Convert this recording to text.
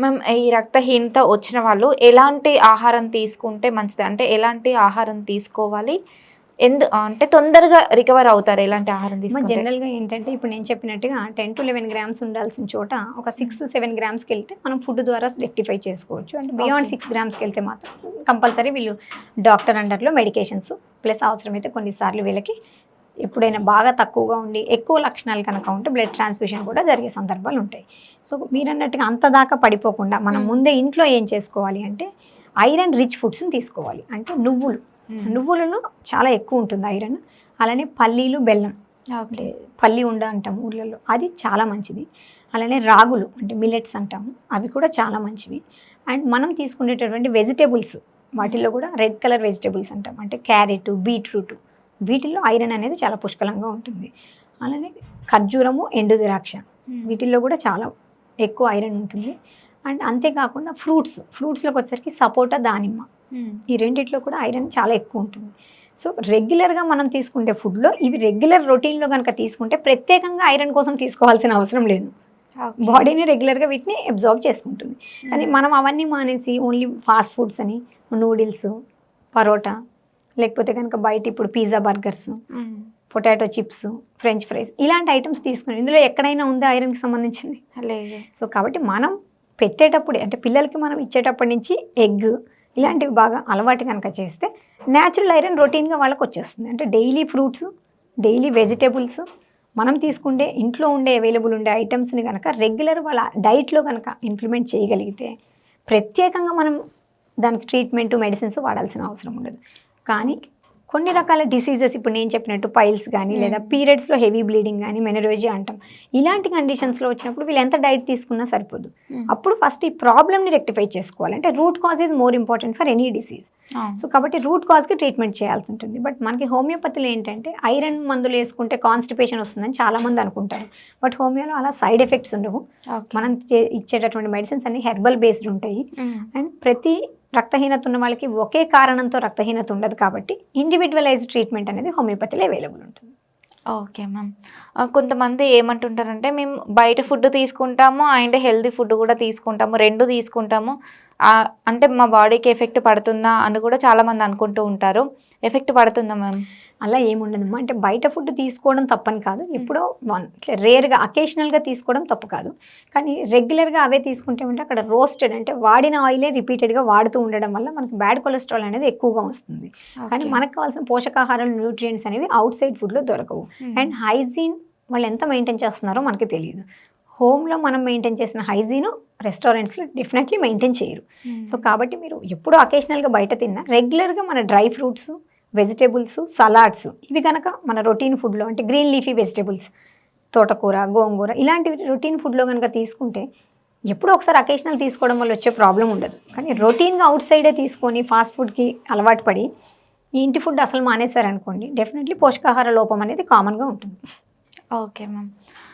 Ma'am ఈ రక్తహీనత వచ్చిన వాళ్ళు ఎలాంటి ఆహారం తీసుకుంటే మంచిది? అంటే ఎలాంటి ఆహారం తీసుకోవాలి? అంటే తొందరగా రికవర్ అవుతారు ఎలాంటి ఆహారం తీసుకుంటే? జనరల్‌గా ఏంటంటే ఇప్పుడు నేను చెప్పినట్టుగా 10-11 గ్రామ్స్ ఉండాల్సిన చోట ఒక 6-7 గ్రామ్స్‌కి వెళ్తే మనం ఫుడ్ ద్వారా రెక్టిఫై చేసుకోవచ్చు. అంటే బియాండ్ 6 గ్రామ్స్‌కి వెళ్తే మాత్రం కంపల్సరీ వీళ్ళు డాక్టర్ అండర్‌లో మెడికేషన్స్ ప్లస్ అవసరమైతే కొన్నిసార్లు వీళ్ళకి ఎప్పుడైనా బాగా తక్కువగా ఉండి ఎక్కువ లక్షణాలు కనుక ఉంటే బ్లడ్ ట్రాన్స్ఫ్యూషన్ కూడా జరిగే సందర్భాలు ఉంటాయి. సో మీరన్నట్టుగా అంత దాకా పడిపోకుండా మనం ముందే ఇంట్లో ఏం చేసుకోవాలి అంటే ఐరన్ రిచ్ ఫుడ్స్ని తీసుకోవాలి. అంటే నువ్వులలో చాలా ఎక్కువ ఉంటుంది ఐరన్. అలానే పల్లీలు, బెల్లం, అంటే పల్లి ఉండ అంటాం ఊళ్ళల్లో, అది చాలా మంచిది. అలానే రాగులు అంటే మిల్లెట్స్ అంటాము, అవి కూడా చాలా మంచివి. అండ్ మనం తీసుకునేటటువంటి వెజిటేబుల్స్ వాటిల్లో కూడా రెడ్ కలర్ వెజిటేబుల్స్ అంటాం, అంటే క్యారెట్, బీట్రూట్, వీటిల్లో ఐరన్ అనేది చాలా పుష్కలంగా ఉంటుంది. అలానే ఖర్జూరము, ఎండు ద్రాక్ష, వీటిల్లో కూడా చాలా ఎక్కువ ఐరన్ ఉంటుంది. అండ్ అంతేకాకుండా ఫ్రూట్స్లోకి వచ్చేసరికి సపోటా, దానిమ్మ, ఈ రెండిట్లో కూడా ఐరన్ చాలా ఎక్కువ ఉంటుంది. సో రెగ్యులర్గా మనం తీసుకుంటే ఫుడ్లో ఇవి రెగ్యులర్ రొటీన్లో కనుక తీసుకుంటే ప్రత్యేకంగా ఐరన్ కోసం తీసుకోవాల్సిన అవసరం లేదు. బాడీని రెగ్యులర్గా వీటిని అబ్జార్బ్ చేసుకుంటుంది. కానీ మనం అవన్నీ మానేసి ఓన్లీ ఫాస్ట్ ఫుడ్స్ అని నూడిల్స్, పరోటా, లేకపోతే కనుక బయట ఇప్పుడు pizza, burgers, potato chips, French fries, ఇలాంటి ఐటమ్స్ తీసుకుని ఇందులో ఎక్కడైనా ఉందా ఐరన్కి సంబంధించింది? లేదు. సో కాబట్టి మనం పెట్టేటప్పుడే అంటే పిల్లలకి మనం ఇచ్చేటప్పటి నుంచి ఎగ్ ఇలాంటివి బాగా అలవాటు కనుక చేస్తే న్యాచురల్ ఐరన్ రొటీన్గా వాళ్ళకి వచ్చేస్తుంది. అంటే డైలీ ఫ్రూట్స్, డైలీ వెజిటేబుల్స్, మనం తీసుకుంటే ఇంట్లో ఉండే అవైలబుల్ ఉండే ఐటమ్స్ని కనుక రెగ్యులర్ వాళ్ళ డైట్లో కనుక ఇంప్లిమెంట్ చేయగలిగితే ప్రత్యేకంగా మనం దానికి ట్రీట్మెంట్, మెడిసిన్స్ వాడాల్సిన అవసరం ఉండదు. కానీ కొన్ని రకాల డిసీజెస్ ఇప్పుడు నేను చెప్పినట్టు పైల్స్ కానీ లేదా పీరియడ్స్లో హెవీ బ్లీడింగ్ కానీ మెనోరేజియా అంటాం, ఇలాంటి కండిషన్స్లో వచ్చినప్పుడు వీళ్ళు ఎంత డైట్ తీసుకున్నా సరిపోదు. అప్పుడు ఫస్ట్ ఈ ప్రాబ్లమ్ని రెక్టిఫై చేసుకోవాలి. అంటే root cause is more important for any disease. So కాబట్టి రూట్ కాజ్కి ట్రీట్మెంట్ చేయాల్సి ఉంటుంది. బట్ మనకి హోమియోపతిలో ఏంటంటే ఐరన్ మందులు వేసుకుంటే కాన్స్టిపేషన్ వస్తుందని చాలామంది అనుకుంటారు. బట్ హోమియోలో అలా సైడ్ ఎఫెక్ట్స్ ఉండవు. మనం ఇచ్చేటటువంటి మెడిసిన్స్ అన్ని హెర్బల్ బేస్డ్ ఉంటాయి. అండ్ ప్రతి రక్తహీనత ఉన్న వాళ్ళకి ఒకే కారణంతో రక్తహీనత ఉండదు కాబట్టి ఇండివిజువలైజ్డ్ ట్రీట్మెంట్ అనేది హోమియోపతిలో అవైలబుల్ ఉంటుంది. Okay ma'am. కొంతమంది ఏమంటుంటారంటే మేము బయట ఫుడ్ తీసుకుంటాము అండ్ హెల్దీ ఫుడ్ కూడా తీసుకుంటాము, రెండు తీసుకుంటాము, అంటే మా బాడీకి ఎఫెక్ట్ పడుతుందా అని కూడా చాలామంది అనుకుంటూ ఉంటారు. ఎఫెక్ట్ పడుతుందా మ్యామ్? అలా ఏముండదమ్మా. అంటే బయట ఫుడ్ తీసుకోవడం తప్పని కాదు, ఎప్పుడో రేర్గా అకేషనల్గా తీసుకోవడం తప్పు కాదు. కానీ రెగ్యులర్గా అవే తీసుకుంటే ఉంటే అక్కడ రోస్టెడ్ అంటే వాడిన ఆయిలే రిపీటెడ్గా వాడుతూ ఉండడం వల్ల మనకి బ్యాడ్ కొలెస్ట్రాల్ అనేది ఎక్కువగా వస్తుంది. కానీ మనకు కావాల్సిన పోషకాహారాలు, న్యూట్రియంట్స్ అనేవి అవుట్ సైడ్ ఫుడ్లో దొరకవు. అండ్ హైజీన్ వాళ్ళు ఎంత మెయింటైన్ చేస్తున్నారో మనకి తెలియదు. హోమ్లో మనం మెయింటైన్ చేసిన హైజీను రెస్టారెంట్స్లో డెఫినెట్లీ మెయింటైన్ చేయరు. సో కాబట్టి మీరు ఎప్పుడూ అకేషనల్గా బయట తిన్నా రెగ్యులర్గా మన డ్రై ఫ్రూట్స్, వెజిటేబుల్స్, సలాడ్స్, ఇవి కనుక మన రొటీన్ ఫుడ్లో అంటే గ్రీన్ లీఫీ వెజిటేబుల్స్, తోటకూర, గోంగూర, ఇలాంటివి రొటీన్ ఫుడ్లో కనుక తీసుకుంటే ఎప్పుడో ఒకసారి అకేషనల్ తీసుకోవడం వల్ల వచ్చే ప్రాబ్లం ఉండదు. కానీ రొటీన్గా అవుట్ సైడే తీసుకొని ఫాస్ట్ ఫుడ్కి అలవాటు పడి ఈ ఇంటి ఫుడ్ అసలు మానేశారనుకోండి, డెఫినెట్లీ పోషకాహార లోపం అనేది కామన్గా ఉంటుంది. Okay ma'am.